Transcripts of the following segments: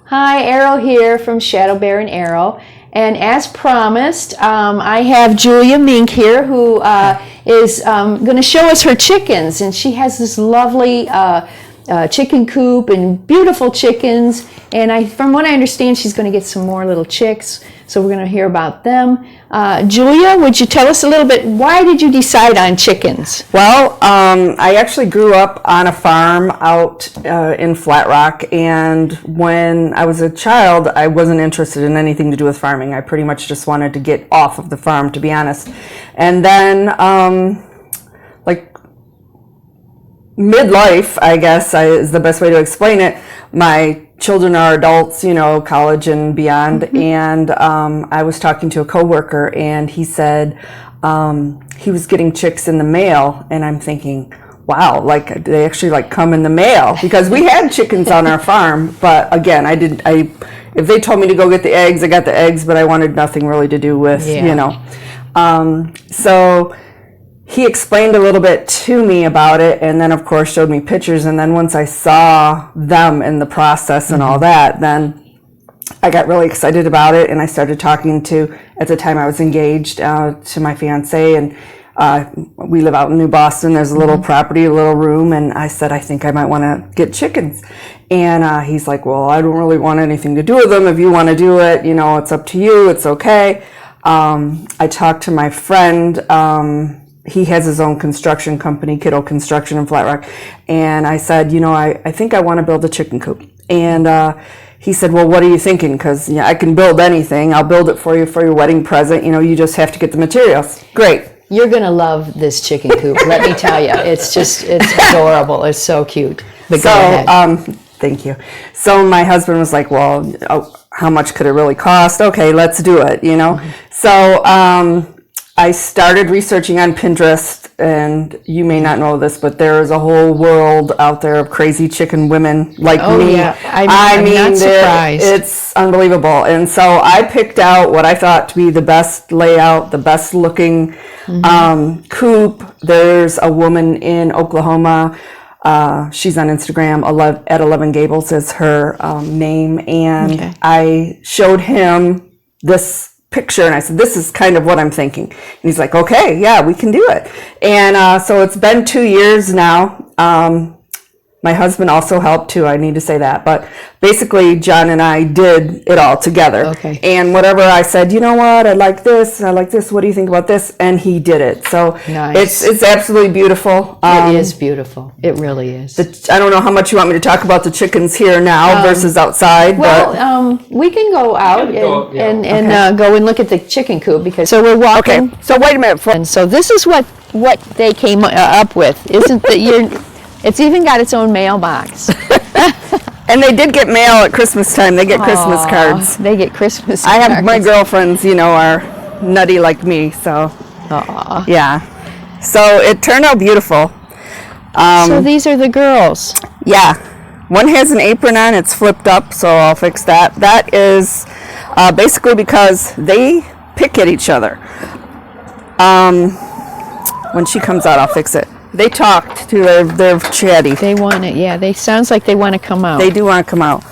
Hi, Airow here from Chateau Blanc and Airow. And as promised, I have Julia Mink here who is going to show us her chickens. And she has this lovely chicken coop and beautiful chickens. And from what I understand, she's going to get some more little chicks. So we're going to hear about them. Julia, would you tell us a little bit, why did you decide on chickens? Well, I actually grew up on a farm out in Flat Rock, and when I was a child, I wasn't interested in anything to do with farming. I pretty much just wanted to get off of the farm, to be honest. And then, like midlife, I guess is the best way to explain it. My children are adults, college and beyond. Mm-hmm. And I was talking to a coworker, and he said he was getting chicks in the mail, and I'm thinking, wow, like they actually come in the mail, because we had chickens on our farm. But again, if they told me to go get the eggs, I got the eggs, but I wanted nothing really to do with, So he explained a little bit to me about it, and then of course showed me pictures. And then once I saw them in the process and all that, then I got really excited about it, and I started talking to, at the time I was engaged to my fiance, and we live out in New Boston. There's a little property, a little room, and I said, I think I might want to get chickens. And he's like, well, I don't really want anything to do with them. If you want to do it, it's up to you. It's okay. I talked to my friend. He has his own construction company, Kiddo Construction in Flat Rock. And I said, I think I want to build a chicken coop. And he said, well, what are you thinking? Because I can build anything. I'll build it for you for your wedding present. You just have to get the materials. Great. You're going to love this chicken coop, let me tell you. It's adorable. It's so cute. But go ahead. Thank you. So my husband was like, well, how much could it really cost? Okay, let's do it, So I started researching on Pinterest, and you may not know this, but there is a whole world out there of crazy chicken women like me. Oh, yeah. I'm not surprised. It's unbelievable. And so I picked out what I thought to be the best layout, the best looking coop. There's a woman in Oklahoma. She's on Instagram, at 11 Gables is her name. And I showed him this picture, and I said, this is kind of what I'm thinking. And he's like, okay, yeah, we can do it. And so it's been 2 years now. My husband also helped too, I need to say that. But basically, John and I did it all together. Okay. And whatever I said, you know what, I like this, what do you think about this? And he did it. So nice. It's absolutely beautiful. It is beautiful. It really is. I don't know how much you want me to talk about the chickens here now versus outside. Well, we can go out and go and look at the chicken coop, because so we're walking. Okay. So wait a minute. And so this is what they came up with. Isn't that it's even got its own mailbox. And they did get mail at Christmas time. They get Christmas cards. They get Christmas cards. I have my girlfriends, are nutty like me, so. Aww. Yeah. So it turned out beautiful. So these are the girls. Yeah. One has an apron on. It's flipped up, so I'll fix that. That is basically because they pick at each other. When she comes out, I'll fix it. They talked to their chatty. They want it, yeah. They sounds like they want to come out. They do want to come out.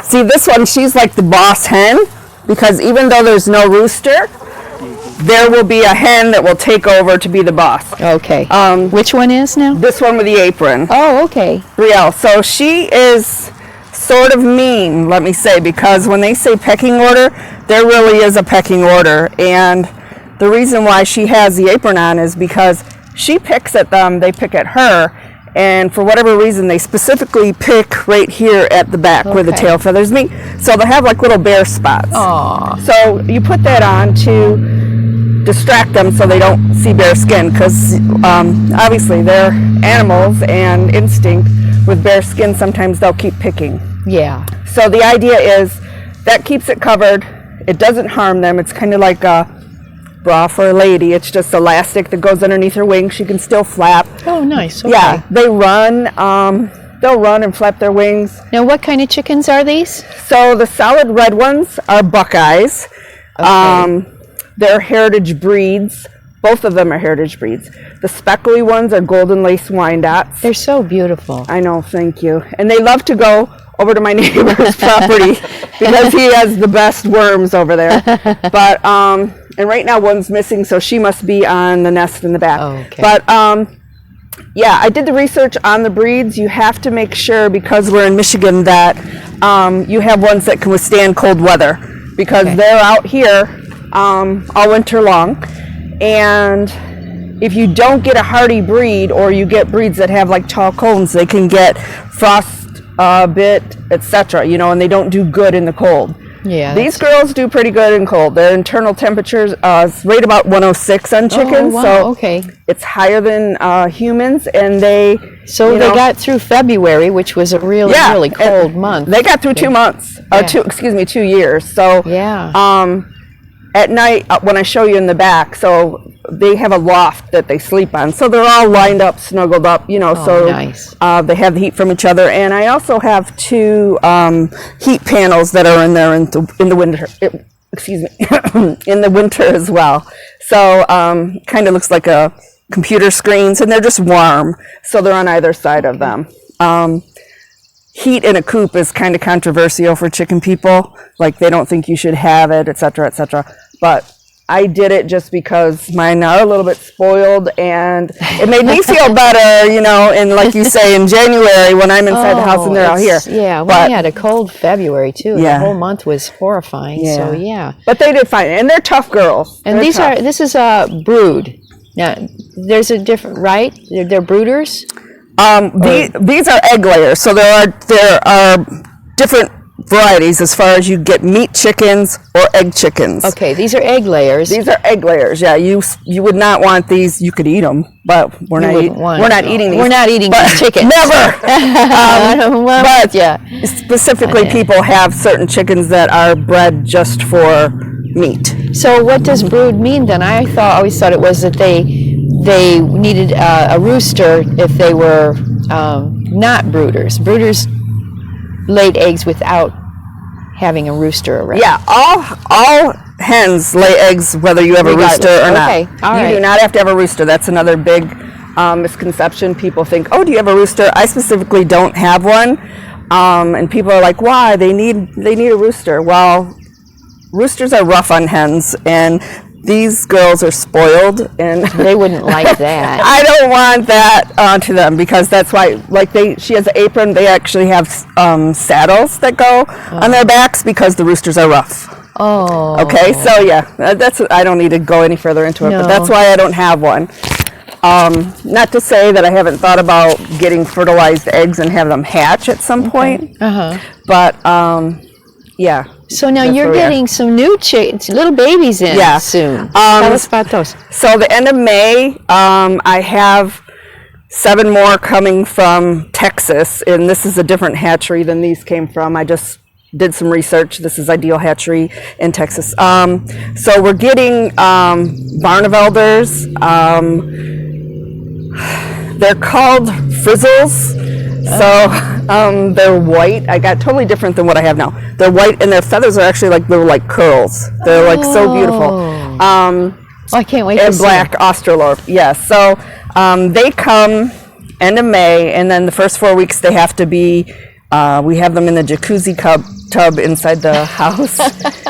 See, this one, she's like the boss hen, because even though there's no rooster, there will be a hen that will take over to be the boss. Okay. Which one is now? This one with the apron. Oh, okay. Riel. So she is sort of mean, let me say, because when they say pecking order, there really is a pecking order. And the reason why she has the apron on is because she picks at them, they pick at her, and for whatever reason, they specifically pick right here at the back where the tail feathers meet. So they have like little bare spots. Aww. So you put that on to distract them so they don't see bare skin, because obviously they're animals, and instinct with bare skin, sometimes they'll keep picking. Yeah. So the idea is that keeps it covered. It doesn't harm them. It's kind of like a bra for a lady. It's just elastic that goes underneath her wings. She can still flap. Oh, nice. Okay. Yeah, they run. They'll run and flap their wings. Now, what kind of chickens are these? So the solid red ones are Buckeyes. Okay. They're heritage breeds. Both of them are heritage breeds. The speckly ones are golden lace Wyandottes. They're so beautiful. I know, thank you. And they love to go over to my neighbor's property because he has the best worms over there. But and right now one's missing, so she must be on the nest in the back. Oh, okay. But yeah, I did the research on the breeds. You have to make sure, because we're in Michigan, that you have ones that can withstand cold weather, because they're out here all winter long. And if you don't get a hardy breed, or you get breeds that have like tall cones, they can get frost bit, etc. You know, and they don't do good in the cold. Yeah. These girls do pretty good in cold. Their internal temperatures is right about 106 on chickens. Oh, wow. So Okay. it's higher than humans, and they got through February, which was a really cold month. They got through 2 months, 2 years. So at night when I show you in the back, so they have a loft that they sleep on, so they're all lined up, snuggled up, you know. Nice. They have the heat from each other, and I also have 2 heat panels that are in there in the winter. In the winter as well. So kind of looks like a computer screens, and they're just warm, so they're on either side of them. Heat in a coop is kind of controversial for chicken people. Like, they don't think you should have it, etc., etc. But I did it just because mine are a little bit spoiled, and it made me feel better, you know, and like you say, in January when I'm inside the house and they're out here. Yeah, we had a cold February too. Yeah. The whole month was horrifying. Yeah. So yeah. But they did fine, and they're tough girls. And this is a brood. Now, there's a different, right? They're brooders? These are egg layers, so there are different varieties as far as you get meat chickens or egg chickens. Okay, these are egg layers. These are egg layers. Yeah, you would not want these. You could eat them, but we're not eating these. We're not eating these chickens. Never. But specifically, people have certain chickens that are bred just for meat. So what does brood mean then? I always thought it was that they needed a rooster if they were not brooders. Brooders laid eggs without having a rooster around. Yeah, all hens lay eggs whether you have a rooster or not. Okay, all right. You do not have to have a rooster. That's another big misconception. People think, oh, do you have a rooster? I specifically don't have one. And people are like, why? They need a rooster. Well, roosters are rough on hens, and these girls are spoiled, and they wouldn't like that. I don't want that onto them, because that's why, like, she has an apron. They actually have saddles that go on their backs because the roosters are rough. Oh. Okay, so yeah, I don't need to go any further into it, but that's why I don't have one. Not to say that I haven't thought about getting fertilized eggs and have them hatch at some point, but yeah. So now you're getting some new little babies in soon. Tell us about those. So the end of May, I have 7 more coming from Texas, and this is a different hatchery than these came from. I just did some research. This is Ideal Hatchery in Texas. So we're getting Barnevelders. They're called Frizzles. So they're white. I got totally different than what I have now. They're white, and their feathers are actually like little curls. They're like so beautiful. I can't wait and to see black Australorp. Yes. So they come end of May, and then the first 4 weeks they have to be. We have them in the jacuzzi tub inside the house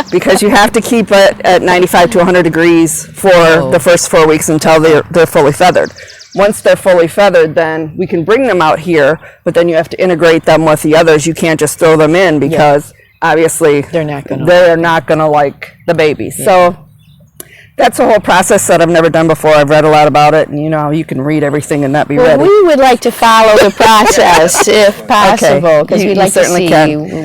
because you have to keep it at 95 to 100 degrees for the first 4 weeks until they're fully feathered. Once they're fully feathered, then we can bring them out here, but then you have to integrate them with the others. You can't just throw them in because obviously they're not going to like the babies. Yeah. So that's a whole process that I've never done before. I've read a lot about it, and you can read everything and not be ready. We would like to follow the process if possible, because we'd like to see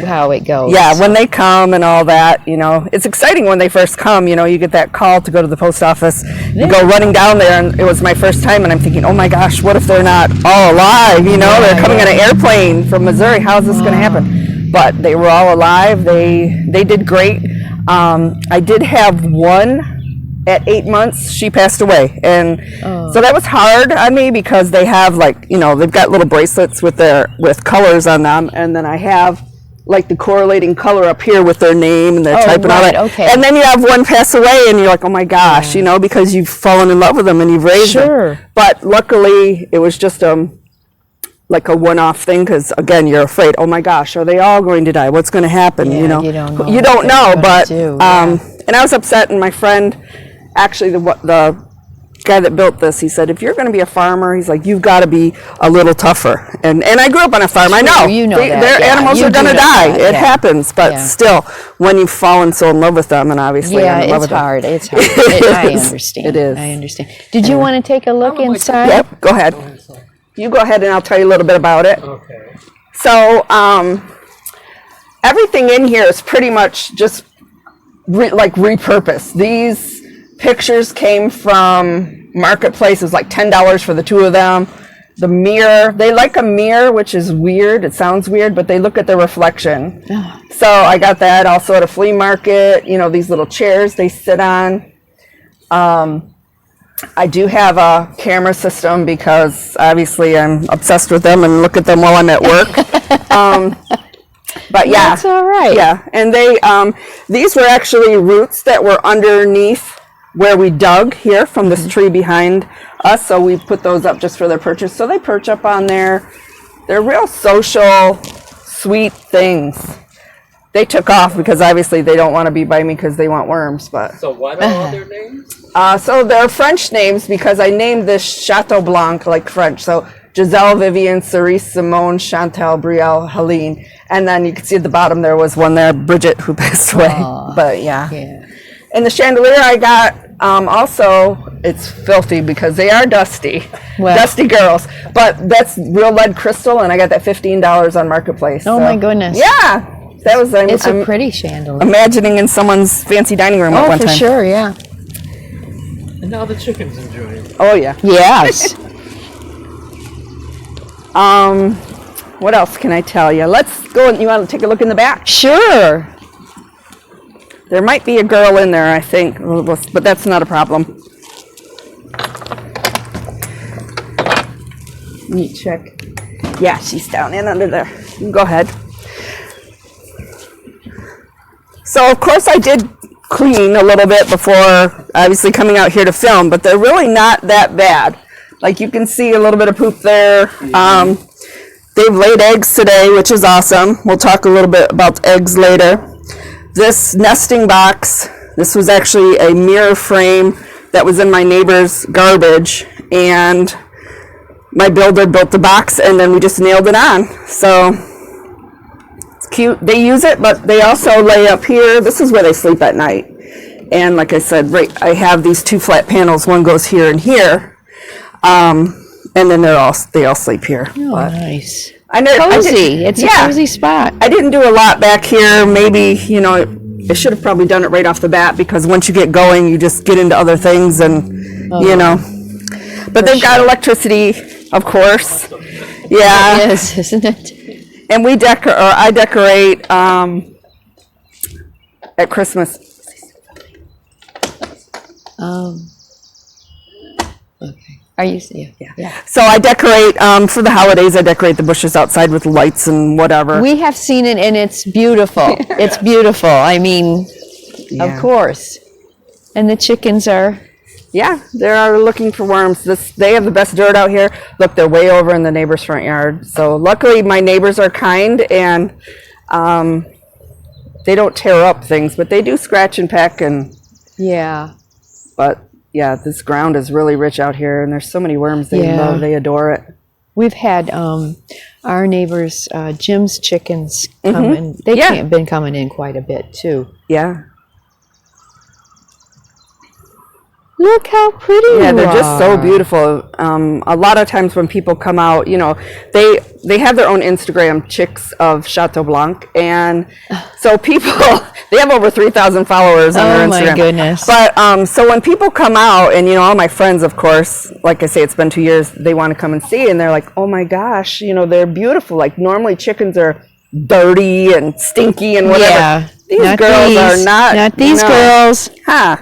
how it goes. Yeah, when they come and all that, it's exciting when they first come. You get that call to go to the post office. You go running down there, and it was my first time, and I'm thinking, oh my gosh, what if they're not all alive? They're coming on an airplane from Missouri. How is this going to happen? But they were all alive. They did great. I did have one. At 8 months, she passed away, and so that was hard on me because they have they've got little bracelets with colors on them, and then I have like the correlating color up here with their name and their type and all that. Okay. And then you have one pass away, and you're like, oh my gosh, because you've fallen in love with them and you've raised them. But luckily, it was just like a one-off thing, because again, you're afraid, oh my gosh, are they all going to die? What's going to happen? Yeah, you know, you don't know you what don't they're know, gonna but do, yeah. and I was upset, and my friend, actually the guy that built this, he said, if you're going to be a farmer, he's like, you've got to be a little tougher. And I grew up on a farm. I know, you know that, their yeah. animals You are going do to know die. that, It yeah. happens, but Yeah. still, when you've fallen so in love with them, and obviously Yeah, I'm in love it's with hard. them. It's hard. I is. understand. It is. I understand. Did you want to take a look inside? Yep, go ahead. You go ahead and I'll tell you a little bit about it. Okay. So, everything in here is pretty much just repurposed. These pictures came from Marketplace. It was like $10 for the two of them. The mirror, they like a mirror, which is weird. It sounds weird, but they look at the reflection. So I got that also at a flea market. You know, these little chairs they sit on. I do have a camera system because obviously I'm obsessed with them and look at them while I'm at work. But yeah, That's all right. yeah, and they these were actually roots that were underneath where we dug here from this tree behind us. So we put those up just for their purchase. So they perch up on there. They're real social, sweet things. They took off because obviously they don't want to be by me because they want worms. But So what are all their names? so they're French names because I named this Chateau Blanc like French. So Giselle, Vivian, Cerise, Simone, Chantal, Brielle, Helene. And then you can see at the bottom there was one there, Bridget, who passed away. But yeah. And the chandelier I got, also, it's filthy because they are dusty. Well. Dusty girls. But that's real lead crystal, and I got that $15 on Marketplace. Oh, so. my goodness. Yeah. That was, It's I'm a pretty chandelier. imagining in someone's fancy dining room at Oh, one for time. sure, yeah. And now the chickens enjoy it. Oh, yeah. Yes. What else can I tell you? Let's go, you want to take a look in the back? Sure. There might be a girl in there, I think, but that's not a problem. Let me check. Yeah, she's down in under there. You can go ahead. So, of course, I did clean a little bit before, obviously, coming out here to film, but they're really not that bad. Like, you can see a little bit of poop there. They've laid eggs today, which is awesome. We'll talk a little bit about the eggs later. This nesting box, this was actually a mirror frame that was in my neighbor's garbage, and my builder built the box and then we just nailed it on. So it's cute. They use it, but they also lay up here. This is where they sleep at night. And like I said, right, I have these two flat panels. One goes here and here. And then they all sleep here. Oh, nice. Cozy. It's a cozy spot. I didn't do a lot back here. Maybe, you know, I should have probably done it right off the bat because once you get going, you just get into other things and, you know. But they've got electricity, of course. Yeah. It is, isn't it? And I decorate at Christmas. Okay. Are you? Yeah. So I decorate for the holidays. I decorate the bushes outside with lights and whatever. We have seen it, and it's beautiful. It's beautiful. I mean, of course. And the chickens are. Yeah, they're looking for worms. They have the best dirt out here. Look, they're way over in the neighbor's front yard. So luckily, my neighbors are kind and they don't tear up things, but they do scratch and peck Yeah. But yeah, this ground is really rich out here, and there's so many worms. They love, they adore it. We've had our neighbors, Jim's chickens, come in. They've been coming in quite a bit too. Yeah. Look how pretty you Yeah, they're are. just so beautiful. A lot of times when people come out, you know, they have their own Instagram, Chicks of Chateau Blanc, and so people, they have over 3,000 followers on their Instagram. Oh my goodness. But so when people come out, and you know, all my friends, of course, like I say, it's been 2 years, they want to come and see, and they're like, oh my gosh, you know, they're beautiful. Like normally chickens are dirty and stinky and whatever. Yeah. These girls are not. Not these girls. Huh.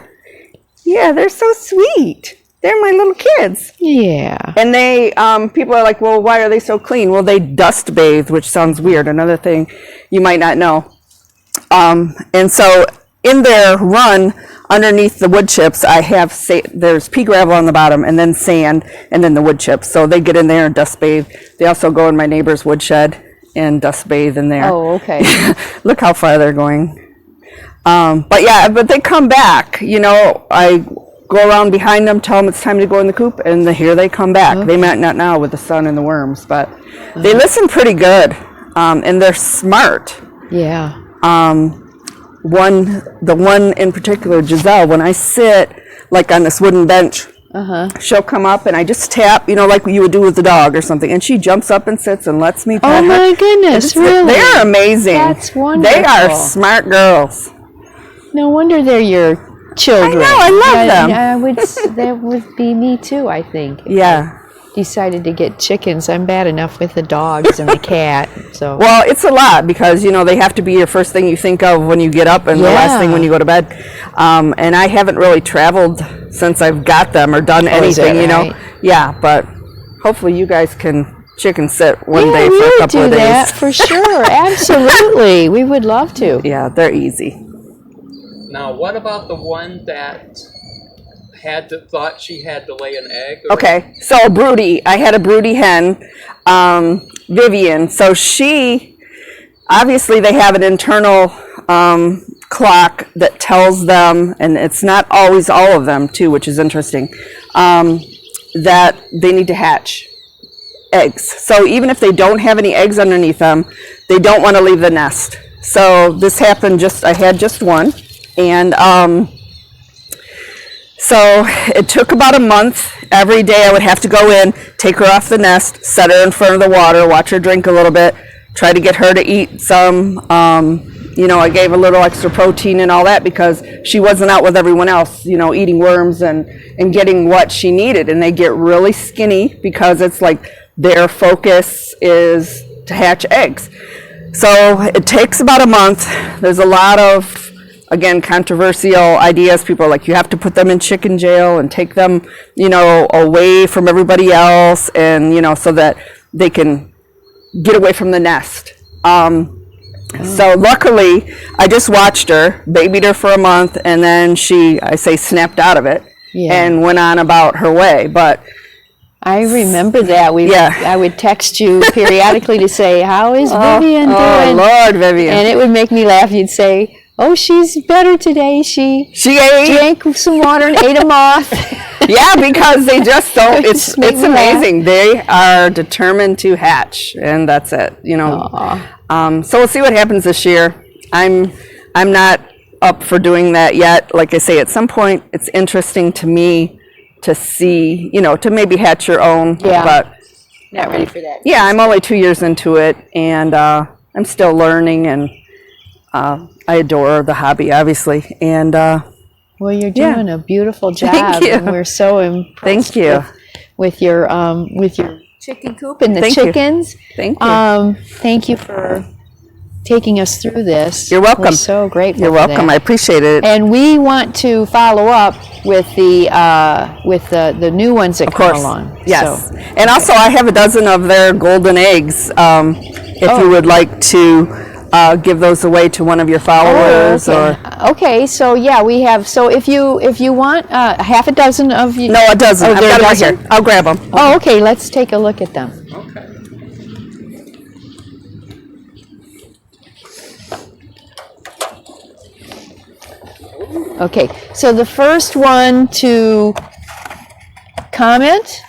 Yeah, they're so sweet. They're my little kids. Yeah. And they, people are like, well, why are they so clean? Well, they dust bathe, which sounds weird. Another thing you might not know. And so in their run underneath the wood chips, I have there's pea gravel on the bottom, and then sand, and then the wood chips. So they get in there and dust bathe. They also go in my neighbor's woodshed and dust bathe in there. Oh, okay. Look how far they're going. But they come back. I go around behind them, tell them it's time to go in the coop, and here they come back. Okay. They might not now with the sun and the worms, but they listen pretty good, and they're smart. Yeah. The one in particular, Giselle, when I sit like on this wooden bench, she'll come up and I just tap, like you would do with the dog or something, and she jumps up and sits and lets me pet her. Oh my goodness, really? They're amazing. That's wonderful. They are smart girls. No wonder they're your children. I know, I love them. That would be me too, I think. Yeah. Decided to get chickens. I'm bad enough with the dogs and the cat. So well, it's a lot because they have to be your first thing you think of when you get up and the last thing when you go to bed. And I haven't really traveled since I've got them or done anything, right? Yeah, but hopefully you guys can chicken sit one day for a couple of days. Yeah, we would do that for sure. Absolutely, we would love to. Yeah, they're easy. Now, what about the one that thought she had to lay an egg? Okay, so I had a broody hen, Vivian. So she, obviously they have an internal clock that tells them, and it's not always all of them too, which is interesting, that they need to hatch eggs. So even if they don't have any eggs underneath them, they don't want to leave the nest. So this happened I had just one, and so it took about a month. Every day I would have to go in, take her off the nest, set her in front of the water, watch her drink a little bit, try to get her to eat some. I gave a little extra protein and all that because she wasn't out with everyone else, eating worms and getting what she needed. And they get really skinny because it's like their focus is to hatch eggs. So it takes about a month. There's a lot of, again, controversial ideas. People are like, you have to put them in chicken jail and take them, away from everybody else, and, so that they can get away from the nest. So luckily, I just watched her, babied her for a month, and then snapped out of it and went on about her way. But I remember that. I would text you periodically to say, how is Vivian doing? Oh, Lord, Vivian. And it would make me laugh. You'd say, oh, she's better today. She ate, drank some water and ate a moth. Yeah, because they just don't. It's amazing. They are determined to hatch, and that's it. So we'll see what happens this year. I'm not up for doing that yet. Like I say, at some point, it's interesting to me to see, to maybe hatch your own. Yeah. But not ready for that. Yeah, I'm only 2 years into it, and I'm still learning, and I adore the hobby, obviously, and. Well, you're doing a beautiful job. Thank you. And we're so impressed. Thank you. With your chicken coop and the chickens. Thank you. Thank you for taking us through this. You're welcome. We're so grateful. You're welcome. For that. I appreciate it. And we want to follow up with the new ones that come along. Yes. So, and also, I have a dozen of their golden eggs. If you would like to. Give those away to one of your followers, Okay, so yeah, we have. So if you want half a dozen of you. No, a dozen. I've got them right here. I'll grab them. Oh, okay. Let's take a look at them. Okay. Okay, so the first one to comment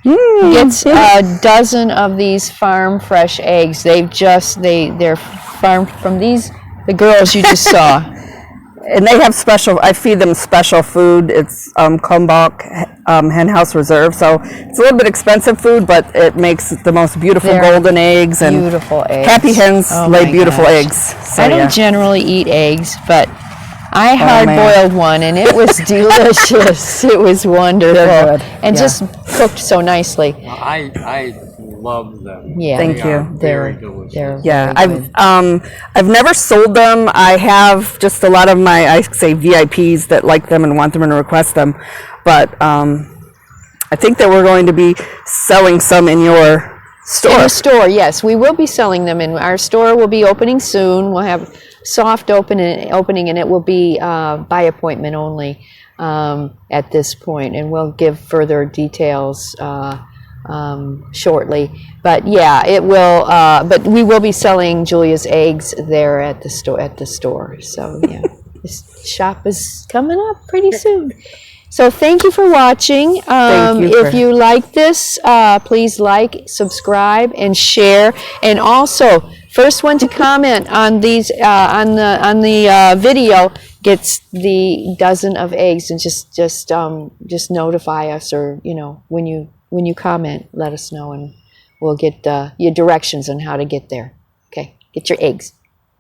gets a dozen of these farm fresh eggs. They're farmed from the girls you just saw. And they have I feed them special food. It's Blanc hen house reserve, so it's a little bit expensive food, but it makes the most beautiful golden eggs, and beautiful eggs. Happy hens lay beautiful eggs. So, I don't generally eat eggs, but I hard-boiled one, and it was delicious. It was wonderful, and just cooked so nicely. Well, I love them. Yeah, thank you. Very delicious. I've never sold them. I have just a lot of my VIPs that like them and want them and request them, but I think that we're going to be selling some in your store. In the store, yes, we will be selling them, and our store will be opening soon. We'll have soft opening, and it will be by appointment only at this point, and we'll give further details shortly. But yeah, it will. But we will be selling Julia's eggs there at the store. So yeah, this shop is coming up pretty soon. So thank you for watching. If you like this, please like, subscribe, and share. And also, first one to comment on these on the video gets the dozen of eggs. And just notify us, or when you comment, let us know, and we'll get your directions on how to get there. Okay, get your eggs.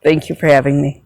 Thank you for having me.